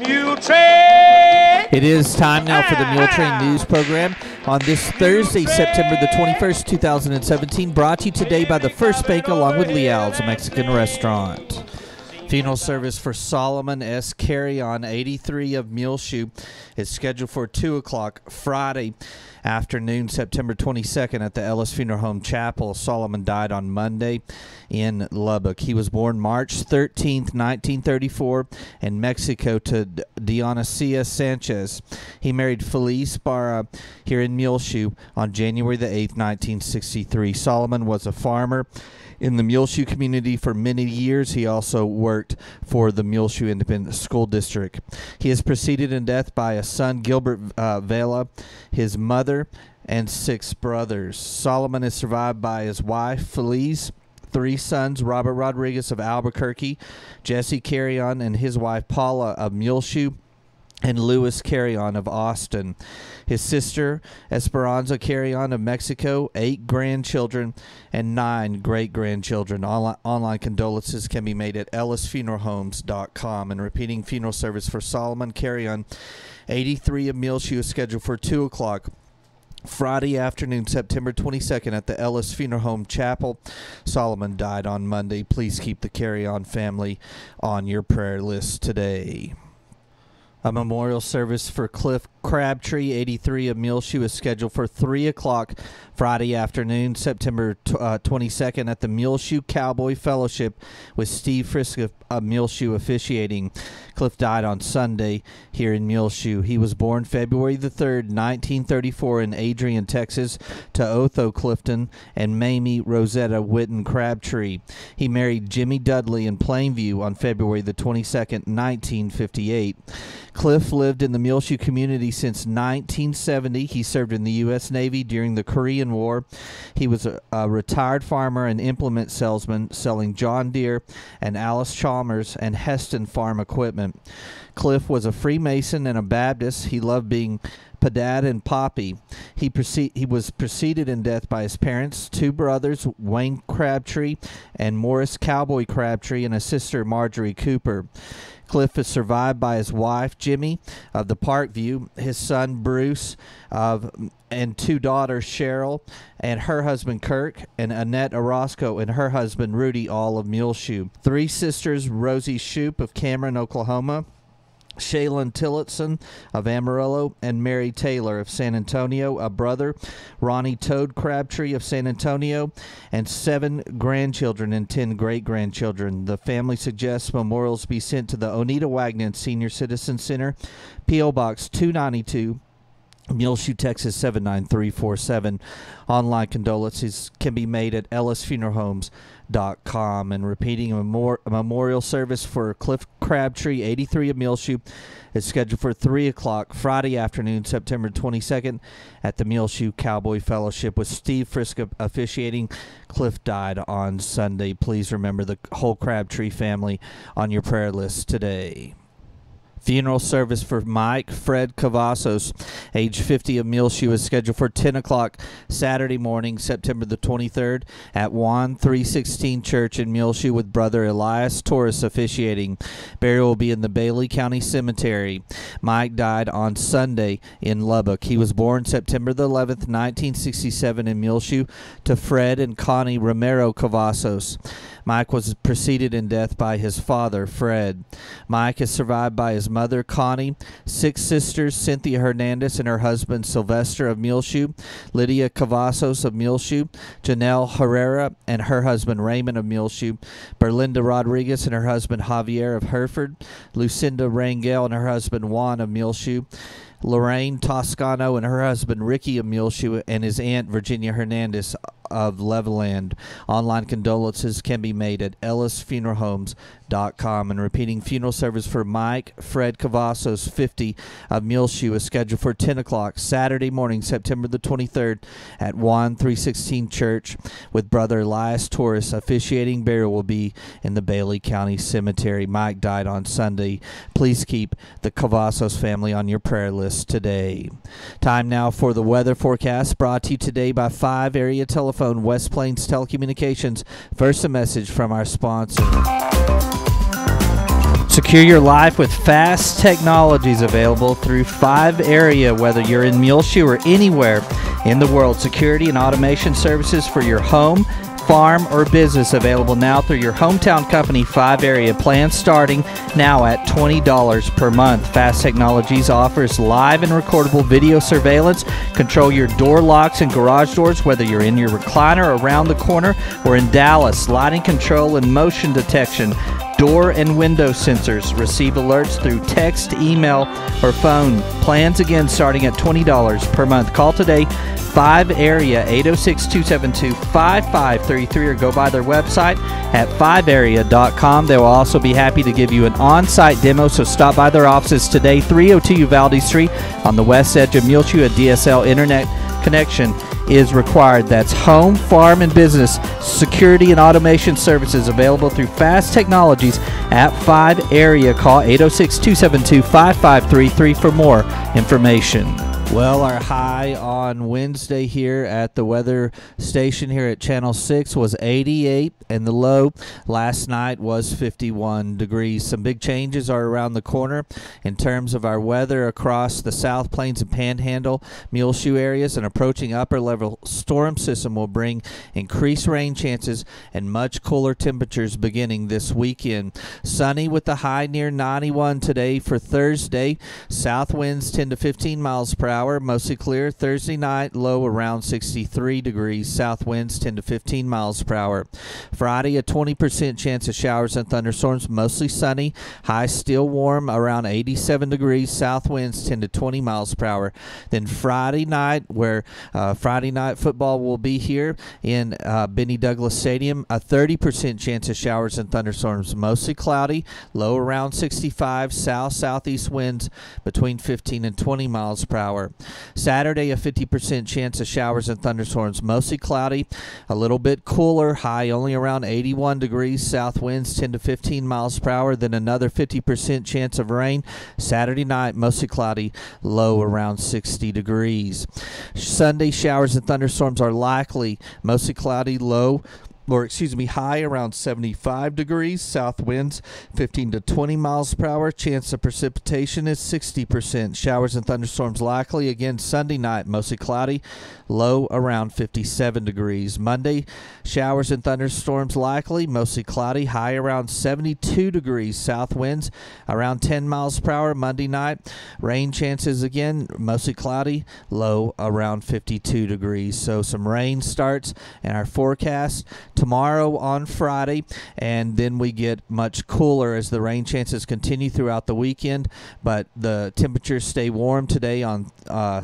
Muletrain! It is time now for the Muletrain News Program on this Thursday, September the 21st, 2017, brought to you today by the First Bank along with Leal's, a Mexican restaurant. Funeral service for Solomon S. Carrion, 83 of Muleshoe, is scheduled for 2 o'clock Friday afternoon, September 22nd at the Ellis Funeral Home Chapel. Solomon died on Monday in Lubbock. He was born March 13th, 1934 in Mexico to Dionisía Sanchez. He married Feliz Barra here in Muleshoe on January the 8th, 1963. Solomon was a farmer in the Muleshoe community for many years. He also worked for the Muleshoe Independent School District. He is preceded in death by a son, Gilbert Vela, his mother, and 6 brothers. Solomon is survived by his wife, Feliz, 3 sons, Robert Rodriguez of Albuquerque, Jesse Carrion and his wife, Paula of Muleshoe, and Louis Carrion of Austin. His sister, Esperanza Carrion of Mexico, 8 grandchildren and 9 great-grandchildren. Online condolences can be made at ellisfuneralhomes.com. And repeating, funeral service for Solomon Carrion, 83 of Muleshoe, is scheduled for 2 o'clock Friday afternoon, September 22nd at the Ellis Funeral Home Chapel. Solomon died on Monday. Please keep the Carrion family on your prayer list today. A memorial service for Cliff Crabtree, 83 of Muleshoe, is scheduled for 3 o'clock Friday afternoon, September 22nd at the Muleshoe Cowboy Fellowship with Steve Frisk of Muleshoe officiating. Cliff died on Sunday here in Muleshoe. He was born February the 3rd, 1934 in Adrian, Texas, to Otho Clifton and Mamie Rosetta Witten Crabtree. He married Jimmy Dudley in Plainview on February the 22nd, 1958. Cliff lived in the Muleshoe community since 1970. He served in the U.S. Navy during the Korean War. He was a retired farmer and implement salesman, selling John Deere and Alice Chalmers and Heston farm equipment. Cliff was a Freemason and a Baptist. He loved being Padad and Poppy. He was preceded in death by his parents, 2 brothers, Wayne Crabtree and Morris Cowboy Crabtree, and a sister, Marjorie Cooper. Cliff is survived by his wife, Jimmy, of the Parkview, his son, Bruce, and 2 daughters, Cheryl and her husband, Kirk, and Annette Orozco and her husband, Rudy, all of Muleshoe. 3 sisters, Rosie Shoup of Cameron, Oklahoma, Shaylin Tillotson of Amarillo, and Mary Taylor of San Antonio, a brother, Ronnie Toad Crabtree of San Antonio, and 7 grandchildren and 10 great-grandchildren. The family suggests memorials be sent to the Onita Wagner Senior Citizen Center, P.O. Box 292, Muleshoe, Texas 79347. Online condolences can be made at ellisfuneralhomes.com. And repeating, a memorial service for Cliff Crabtree, 83 of Muleshoe, is scheduled for 3 o'clock Friday afternoon, September 22nd at the Muleshoe Cowboy Fellowship with Steve Frisk officiating. Cliff died on Sunday. Please remember the whole Crabtree family on your prayer list today. Funeral service for Mike Fred Cavazos, age 50 of Muleshoe, is scheduled for 10 o'clock Saturday morning, September the 23rd at Juan 316 Church in Muleshoe with Brother Elias Torres officiating. Burial will be in the Bailey County Cemetery. Mike died on Sunday in Lubbock. He was born September the 11th, 1967 in Muleshoe to Fred and Connie Romero Cavazos. Mike was preceded in death by his father, Fred. Mike is survived by his mother, Connie, 6 sisters, Cynthia Hernandez and her husband, Sylvester of Muleshoe, Lydia Cavazos of Muleshoe, Janelle Herrera and her husband, Raymond of Muleshoe, Berlinda Rodriguez and her husband, Javier of Hereford, Lucinda Rangel and her husband, Juan of Muleshoe, Lorraine Toscano and her husband, Ricky of Muleshoe, and his aunt, Virginia Hernandez of Leveland. Online condolences can be made at ellisfuneralhomes.com. And repeating, funeral service for Mike Fred Cavazos, 50 of Muleshoe, is scheduled for 10 o'clock Saturday morning, September the 23rd at Juan 316 Church with Brother Elias Torres officiating. Burial will be in the Bailey County Cemetery. Mike died on Sunday. Please keep the Cavazos family on your prayer list today. Time now for the weather forecast, brought to you today by 5 area telephone telephone, West Plains Telecommunications. First, a message from our sponsor. Secure your life with fast technologies available through 5 Area. Whether you're in Muleshoe or anywhere in the world, security and automation services for your home, farm, or business available now through your hometown company, 5 Area. Plans starting now at $20 per month. Fast Technologies offers live and recordable video surveillance. Control your door locks and garage doors, whether you're in your recliner, around the corner, or in Dallas. Lighting control and motion detection. Door and window sensors. Receive alerts through text, email, or phone. Plans again starting at $20 per month. Call today, 5 Area, 806-272-5533, or go by their website at 5area.com. They will also be happy to give you an on-site demo, so stop by their offices today, 302 Uvalde Street on the west edge of Muleshoe. A DSL internet connection is required. That's home, farm, and business security and automation services available through Fast Technologies at 5 Area. Call 806-272-5533 for more information. Well, our high on Wednesday here at the weather station here at Channel 6 was 88, and the low last night was 51 degrees. Some big changes are around the corner in terms of our weather across the South Plains and Panhandle, Muleshoe areas. An approaching upper-level storm system will bring increased rain chances and much cooler temperatures beginning this weekend. Sunny with the high near 91 today for Thursday. South winds 10 to 15 miles per hour. Mostly clear. Thursday night, low around 63 degrees. South winds 10 to 15 miles per hour. Friday, a 20% chance of showers and thunderstorms. Mostly sunny. High still warm around 87 degrees. South winds 10 to 20 miles per hour. Then Friday night, where Friday night football will be here in Benny Douglas Stadium, a 30% chance of showers and thunderstorms. Mostly cloudy. Low around 65. South-southeast winds between 15 and 20 miles per hour. Saturday, a 50% chance of showers and thunderstorms. Mostly cloudy, a little bit cooler, high only around 81 degrees. South winds 10 to 15 miles per hour. Then another 50% chance of rain. Saturday night, mostly cloudy, low around 60 degrees. Sunday, showers and thunderstorms are likely. Mostly cloudy, high around 75 degrees. South winds 15 to 20 miles per hour. Chance of precipitation is 60%. Showers and thunderstorms likely. Again, Sunday night, mostly cloudy, low around 57 degrees. Monday, showers and thunderstorms likely, mostly cloudy, high around 72 degrees. South winds around 10 miles per hour. Monday night, rain chances again, mostly cloudy, low around 52 degrees. So some rain starts in our forecast tomorrow on Friday, and then we get much cooler as the rain chances continue throughout the weekend, but the temperatures stay warm today on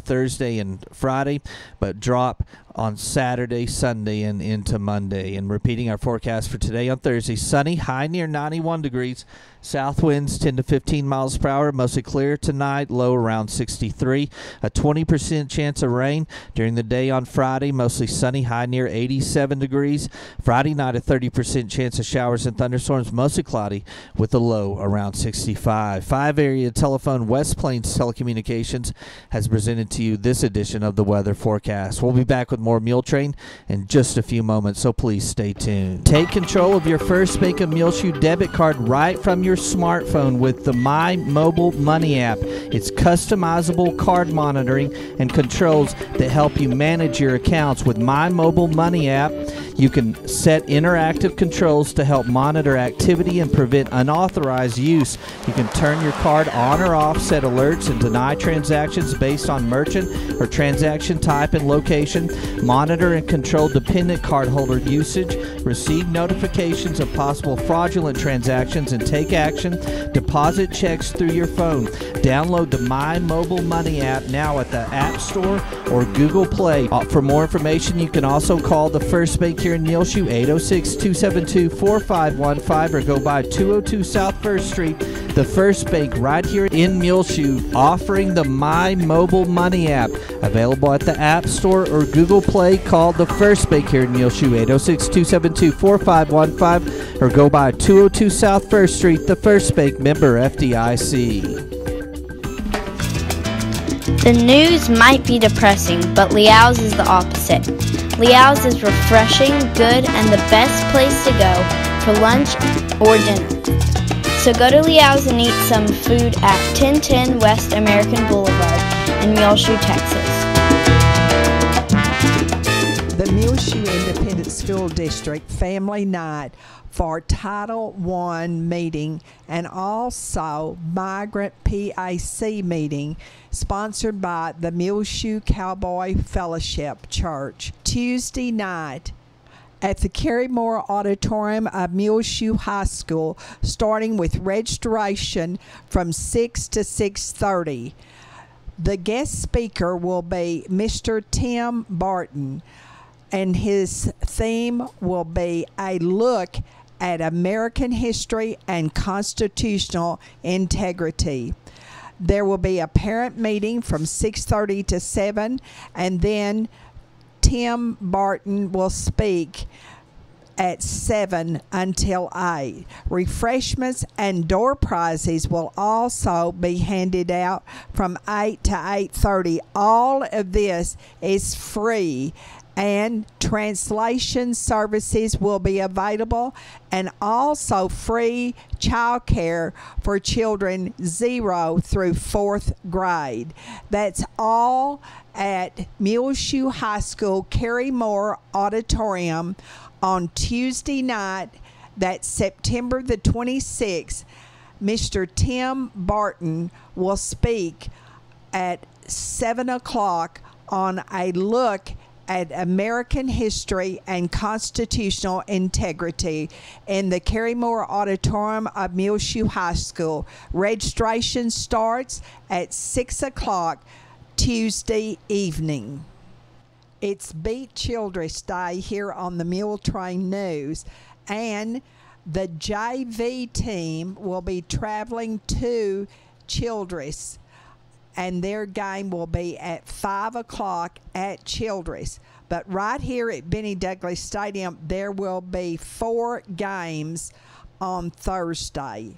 Thursday and Friday, but drop on Saturday, Sunday, and into Monday. And repeating our forecast for today on Thursday, sunny, high near 91 degrees. South winds 10 to 15 miles per hour, mostly clear tonight, low around 63. A 20% chance of rain during the day on Friday, mostly sunny, high near 87 degrees. Friday night, a 30% chance of showers and thunderstorms, mostly cloudy, with a low around 65. 5 Area telephone, West Plains Telecommunications, has presented to you this edition of the weather forecast. We'll be back with more Muletrain in just a few moments, so please stay tuned. Take control of your First Bank of Muleshoe debit card right from your smartphone with the My Mobile Money app. It's customizable card monitoring and controls that help you manage your accounts. With My Mobile Money app, you can set interactive controls to help monitor activity and prevent unauthorized use. You can turn your card on or off, set alerts, and deny transactions based on merchant or transaction type and location, monitor and control dependent cardholder usage, receive notifications of possible fraudulent transactions, and take action, deposit checks through your phone. Download the My Mobile Money app now at the App Store or Google Play. For more information, you can also call the First Bank here in Muleshoe, 806-272-4515, or go by 202 South 1st Street. The First Bank right here in Muleshoe, offering the My Mobile Money app. Available at the App Store or Google Play. Call the First Bank here in Muleshoe, 806-272-4515, or go by 202 South 1st Street. The First Bank, member FDIC. The news might be depressing, but Liao's is the opposite. Leal's is refreshing, good, and the best place to go for lunch or dinner. So go to Leal's and eat some food at 1010 West American Boulevard in Muleshoe, Texas. The Muleshoe Independent School District Family Night for Title I meeting and also Migrant PAC meeting sponsored by the Muleshoe Cowboy Fellowship Church. Tuesday night at the Carrie Moore Auditorium of Muleshoe High School, starting with registration from 6 to 6:30. The guest speaker will be Mr. Tim Barton, and his theme will be a look at American history and constitutional integrity. There will be a parent meeting from 6:30 to 7, and then Tim Barton will speak at 7 until 8. Refreshments and door prizes will also be handed out from 8 to 8:30. All of this is free, and translation services will be available, and also free child care for children 0 through 4th grade. That's all at Muleshoe High School Carrie Moore Auditorium on Tuesday night. That's September the 26th. Mr. Tim Barton will speak at 7 o'clock on a look at American history and constitutional integrity in the Carrie Moore Auditorium of Muleshoe High School. Registration starts at 6 o'clock Tuesday evening. It's Beat Children's Day here on the Muletrain News, and the JV team will be traveling to Childress, and their game will be at 5 o'clock at Childress. But right here at Benny Douglas Stadium, there will be 4 games on Thursday.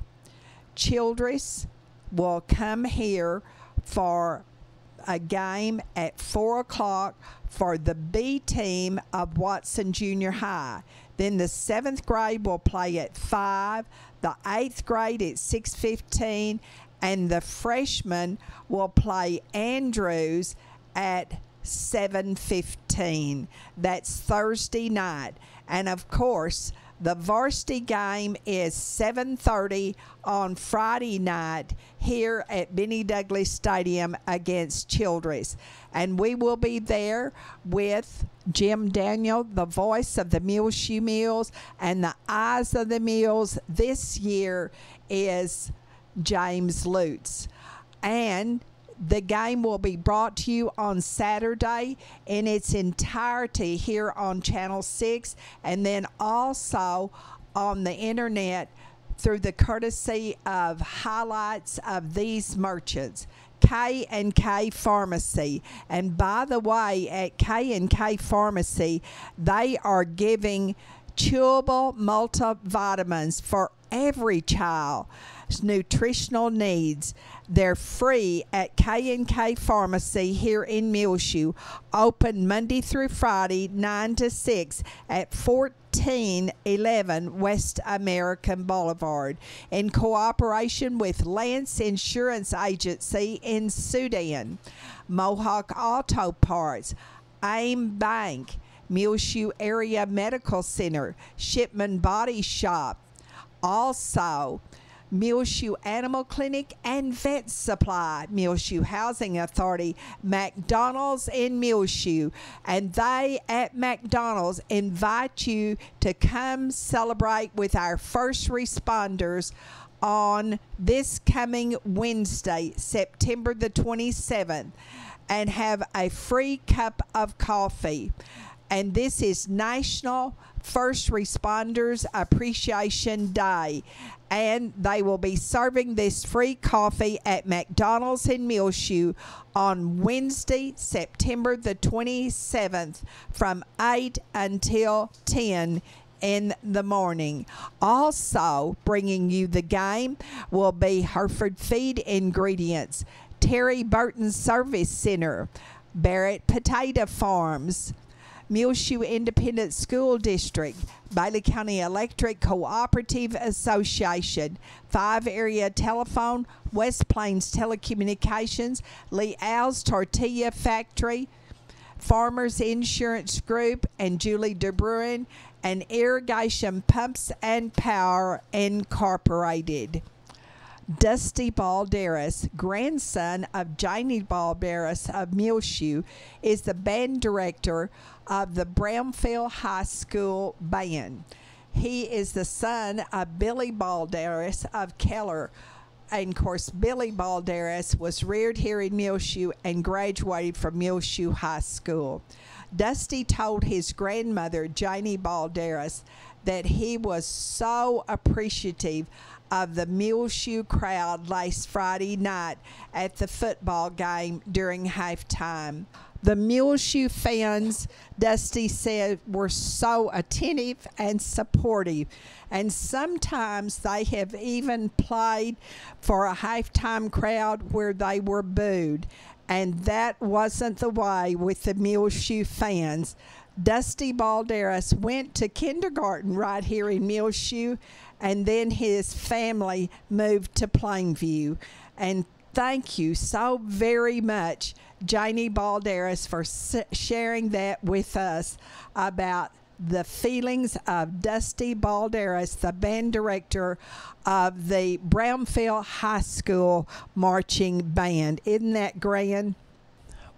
Childress will come here for a game at 4 o'clock for the B team of Watson Junior High. Then the 7th grade will play at 5, the 8th grade at 6:15, and the freshmen will play Andrews at 7:15. That's Thursday night. And of course, the varsity game is 7:30 on Friday night here at Benny Douglas Stadium against Childress. And we will be there with Jim Daniel, the voice of the Muleshoe Mules, and the eyes of the Mules this year is James Lutz. And the game will be brought to you on Saturday in its entirety here on Channel 6, and then also on the internet through the courtesy of highlights of these merchants. K&K Pharmacy. And by the way, at K&K Pharmacy, they are giving chewable multivitamins for every child's nutritional needs. They're free at K&K Pharmacy here in Muleshoe, open Monday through Friday 9 to 6 at 1411 West American Boulevard, in cooperation with Lance Insurance Agency in Sudan, Mohawk Auto Parts, AIM Bank, Muleshoe Area Medical Center, Shipman Body Shop, also Muleshoe Animal Clinic and Vet Supply, Muleshoe Housing Authority, McDonald's in Muleshoe. And they at McDonald's invite you to come celebrate with our first responders on this coming Wednesday, September the 27th, and have a free cup of coffee. And this is National First Responders Appreciation Day, and they will be serving this free coffee at McDonald's in Muleshoe on Wednesday, September the 27th from 8 until 10 in the morning. Also bringing you the game will be Hereford Feed Ingredients, Terry Burton Service Center, Barrett Potato Farms, Muleshoe Independent School District, Bailey County Electric Cooperative Association, 5 Area Telephone, West Plains Telecommunications, Lee Al's Tortilla Factory, Farmers Insurance Group, and Julie DeBruin, and Irrigation Pumps and Power Incorporated. Dusty Balderas, grandson of Janie Balderas of Muleshoe, is the band director of the Brownfield High School Band. He is the son of Billy Balderas of Keller. And, of course, Billy Balderas was reared here in Muleshoe and graduated from Muleshoe High School. Dusty told his grandmother, Janie Balderas, that he was so appreciative of the Muleshoe crowd last Friday night at the football game during halftime. The Muleshoe fans, Dusty said, were so attentive and supportive, and sometimes they have even played for a halftime crowd where they were booed, and that wasn't the way with the Muleshoe fans. Dusty Balderas went to kindergarten right here in Muleshoe, and then his family moved to Plainview. And thank you so very much, Janie Balderas, for sharing that with us about the feelings of Dusty Balderas, the band director of the Brownfield High School Marching Band. Isn't that grand?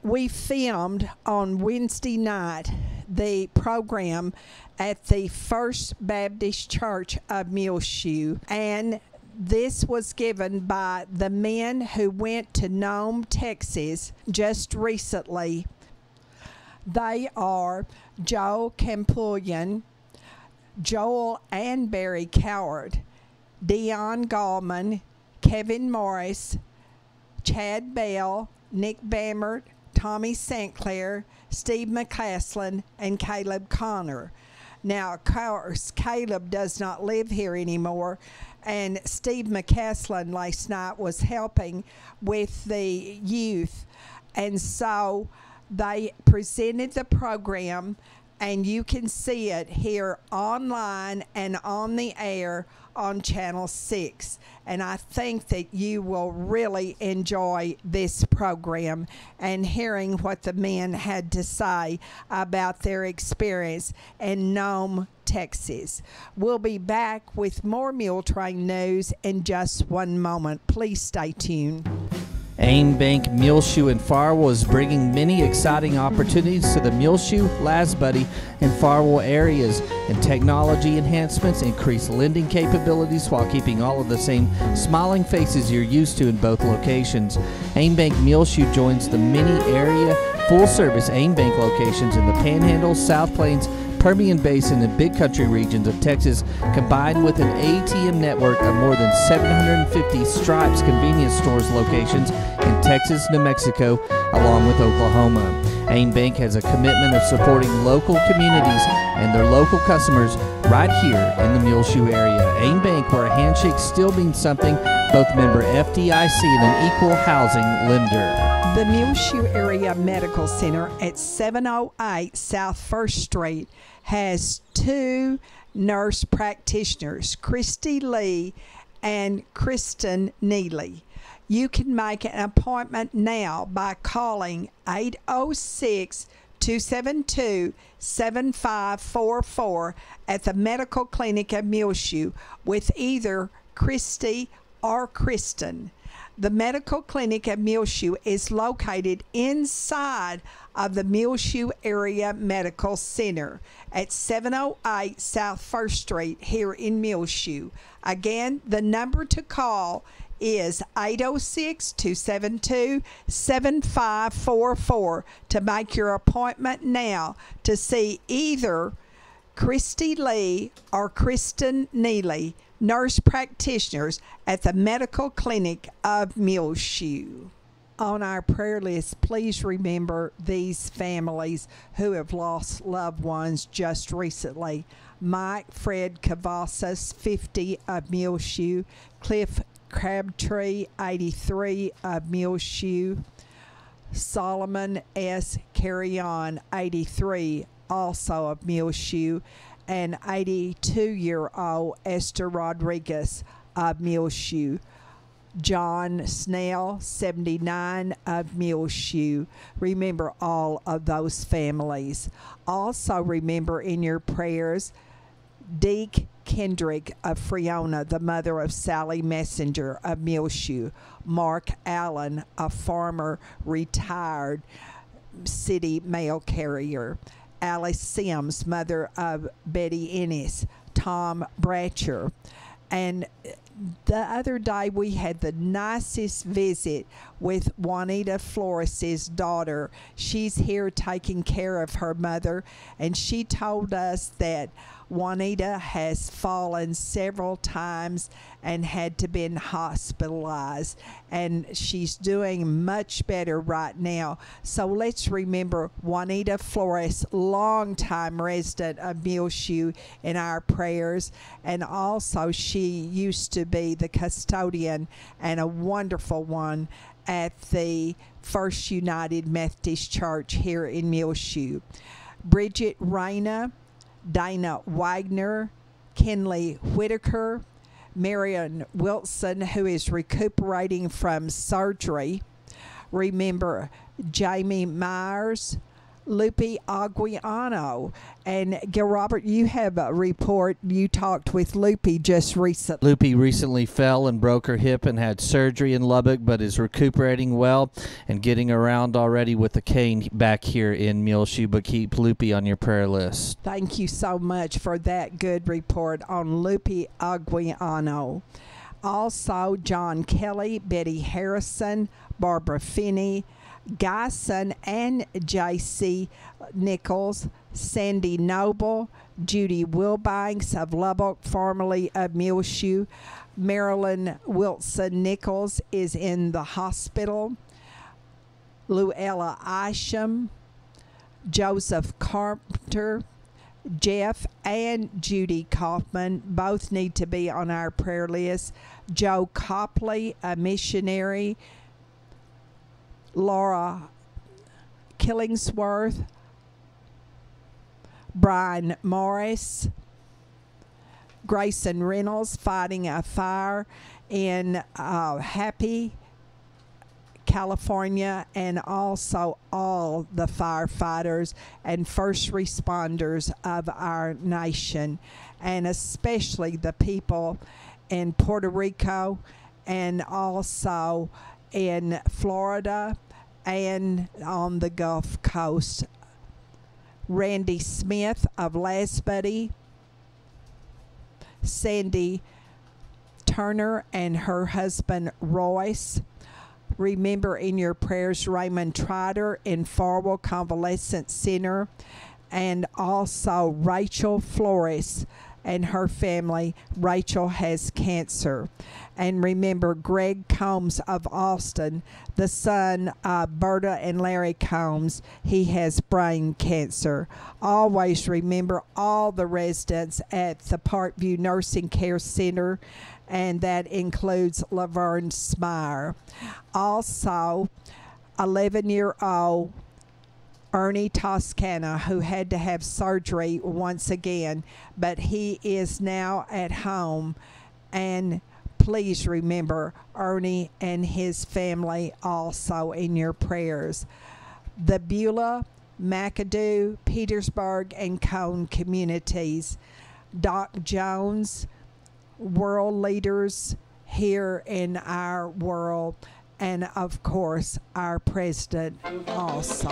We filmed on Wednesday night the program at the First Baptist Church of Muleshoe, and this was given by the men who went to Nome, Texas just recently. They are Joe Campullion, Joel and Barry Coward, Dion Gallman, Kevin Morris, Chad Bell, Nick Bammert, Tommy St. Clair, Steve McCaslin, and Caleb Connor. Now, of course, Caleb does not live here anymore, and Steve McCaslin last night was helping with the youth, and so they presented the program, and you can see it here online and on the air on Channel 6. And I think that you will really enjoy this program and hearing what the men had to say about their experience in Nome, Texas. We'll be back with more Muletrain news in just one moment. Please stay tuned. AIM Bank Muleshoe and Farwell is bringing many exciting opportunities to the Muleshoe, Lasbuddy, and Farwell areas, and technology enhancements increase lending capabilities while keeping all of the same smiling faces you're used to in both locations. AIM Bank Muleshoe joins the many area full-service AIM Bank locations in the Panhandle, South Plains, Permian Basin, and Big Country regions of Texas, combined with an ATM network of more than 750 Stripes convenience stores locations in Texas, New Mexico, along with Oklahoma. AIM Bank has a commitment of supporting local communities and their local customers right here in the Muleshoe area. AIM Bank, where a handshake still means something, both member FDIC and an equal housing lender. The Muleshoe Area Medical Center at 708 South 1st Street has 2 nurse practitioners, Christy Lee and Kristen Neely. You can make an appointment now by calling 806-272-7544 at the Medical Clinic of Muleshoe with either Christy or Kristen. The Medical Clinic at Muleshoe is located inside of the Muleshoe Area Medical Center at 708 South 1st Street here in Muleshoe. Again, the number to call is 806-272-7544 to make your appointment now to see either Christy Lee or Kristen Neely, nurse practitioners at the Medical Clinic of Muleshoe. On our prayer list, please remember these families who have lost loved ones just recently. Mike Fred Cavazos, 50, of Muleshoe. Cliff Crabtree, 83, of Muleshoe. Solomon S. Carrion, 83, also of Muleshoe, and 82-year-old Esther Rodriguez of Muleshoe. John Snell, 79, of Muleshoe. Remember all of those families. Also remember in your prayers Deke Kendrick of Freona, the mother of Sally Messenger of Muleshoe. Mark Allen, a former retired city mail carrier. Alice Sims, mother of Betty Ennis. Tom Bratcher. And the other day we had the nicest visit with Juanita Flores' daughter. She's here taking care of her mother, and she told us that Juanita has fallen several times and had to been hospitalized, and she's doing much better right now. So let's remember Juanita Flores, longtime resident of Muleshoe, in our prayers. And also she used to be the custodian, and a wonderful one, at the First United Methodist Church here in Muleshoe. Bridget Rayna, Dana Wagner, Kenley Whitaker, Marion Wilson, who is recuperating from surgery. Remember Jamie Myers, Lupe Aguiano. And Gil Robert, you have a report. You talked with Lupe just recently. Lupe recently fell and broke her hip and had surgery in Lubbock, but is recuperating well and getting around already with a cane back here in Muleshoe. But keep Lupe on your prayer list. Thank you so much for that good report on Lupe Aguiano. Also, John Kelly, Betty Harrison, Barbara Finney, Guyson and J.C. Nichols, Sandy Noble, Judy Wilbanks of Lubbock, formerly of Muleshoe. Marilyn Wilson Nichols is in the hospital. Luella Isham, Joseph Carpenter, Jeff and Judy Kaufman both need to be on our prayer list. Joe Copley, a missionary. Laura Killingsworth, Brian Morris, Grayson Reynolds fighting a fire in Happy, California, and also all the firefighters and first responders of our nation, and especially the people in Puerto Rico and also in Florida and on the Gulf Coast. Randy Smith of Lasbuddy, Sandy Turner and her husband Royce. Remember in your prayers Raymond Trotter in Farwell Convalescent Center, and also Rachel Flores and her family. Rachel has cancer. And remember Greg Combs of Austin, the son of Berta and Larry Combs. He has brain cancer. Always remember all the residents at the Parkview Nursing Care Center, and that includes Laverne Smire. Also, 11-year-old Ernie Toscana, who had to have surgery once again, but he is now at home. And please remember Ernie and his family also in your prayers. The Beulah, McAdoo, Petersburg, and Cone communities. Doc Jones, world leaders here in our world, and of course our president also.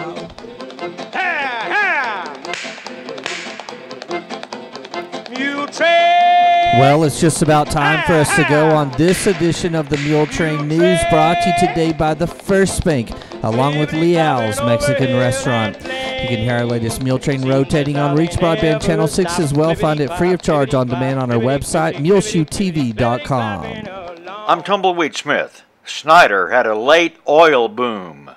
Muletrain! Well, it's just about time for us to go on this edition of the Muletrain News, brought to you today by the First Bank, along with Leal's Mexican Restaurant. You can hear our latest Muletrain rotating on Reach Broadband Channel 6 as well. Find it free of charge on demand on our website, muleshoetv.com. I'm Tumbleweed Smith. Snyder had a late oil boom.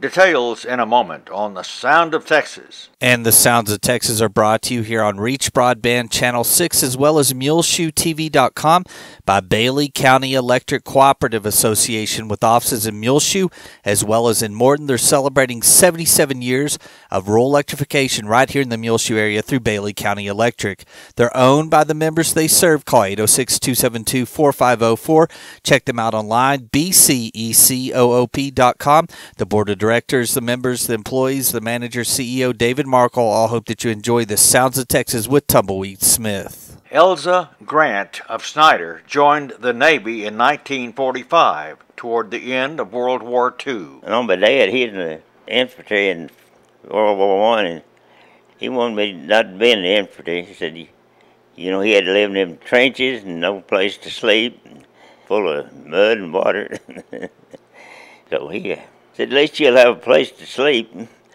Details in a moment on The Sound of Texas. And the Sounds of Texas are brought to you here on Reach Broadband Channel 6 as well as MuleshoeTV.com by Bailey County Electric Cooperative Association with offices in Muleshoe as well as in Morton. They're celebrating 77 years of rural electrification right here in the Muleshoe area through Bailey County Electric. They're owned by the members they serve. Call 806-272-4504. Check them out online, bcecoop.com. The board of directors, the members, the employees, the manager, CEO, David Markle, all hope that you enjoy the Sounds of Texas with Tumbleweed Smith. Elza Grant of Snyder joined the Navy in 1945 toward the end of World War II. And on my dad, he was in the infantry in World War I, and he wanted me not to be in the infantry. He said, you know, he had to live in them trenches and no place to sleep, full of mud and water. So he said, at least you'll have a place to sleep,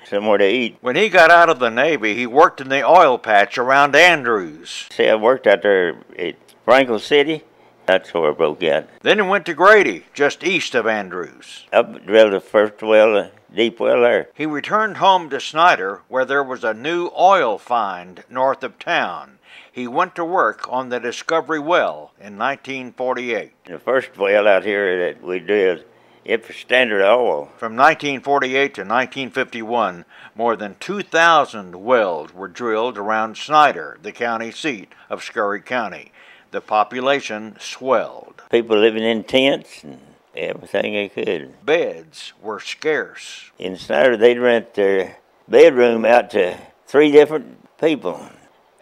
somewhere to eat. When he got out of the Navy, he worked in the oil patch around Andrews. See, I worked out there at Franklin City. That's where I broke out. Then he went to Grady, just east of Andrews. I drilled the first well, deep well there. He returned home to Snyder, where there was a new oil find north of town. He went to work on the Discovery Well in 1948. The first well out here that we drilled, it was Standard Oil. From 1948 to 1951, more than 2,000 wells were drilled around Snyder, the county seat of Scurry County. The population swelled. People living in tents and everything they could. Beds were scarce. In Snyder, they'd rent their bedroom out to 3 different people.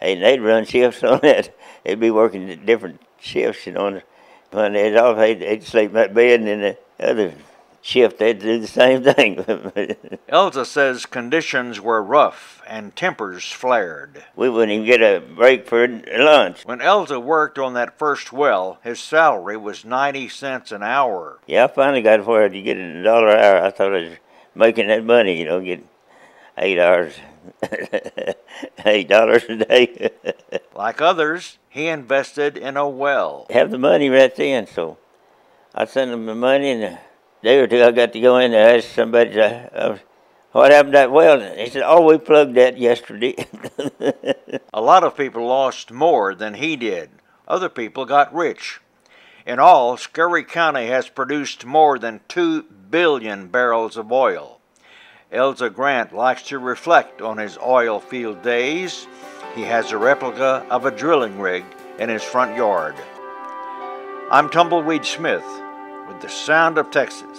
And they'd run shifts on that. They'd be working different shifts, you know. When they'd off, they'd sleep in that bed, and then the other shift, they'd do the same thing. Elza says conditions were rough and tempers flared. We wouldn't even get a break for lunch. When Elza worked on that first well, his salary was 90 cents an hour. Yeah, I finally got where you get $1 an hour. I thought I was making that money, you know, get 8 hours, $8 a day. Like others, he invested in a well. Have the money right then, so I sent them the money, and a day or two I got to go in there and ask somebody, what happened to that well? They said, oh, we plugged that yesterday. A lot of people lost more than he did. Other people got rich. In all, Scurry County has produced more than 2 billion barrels of oil. Elza Grant likes to reflect on his oil field days. He has a replica of a drilling rig in his front yard. I'm Tumbleweed Smith with the Sound of Texas.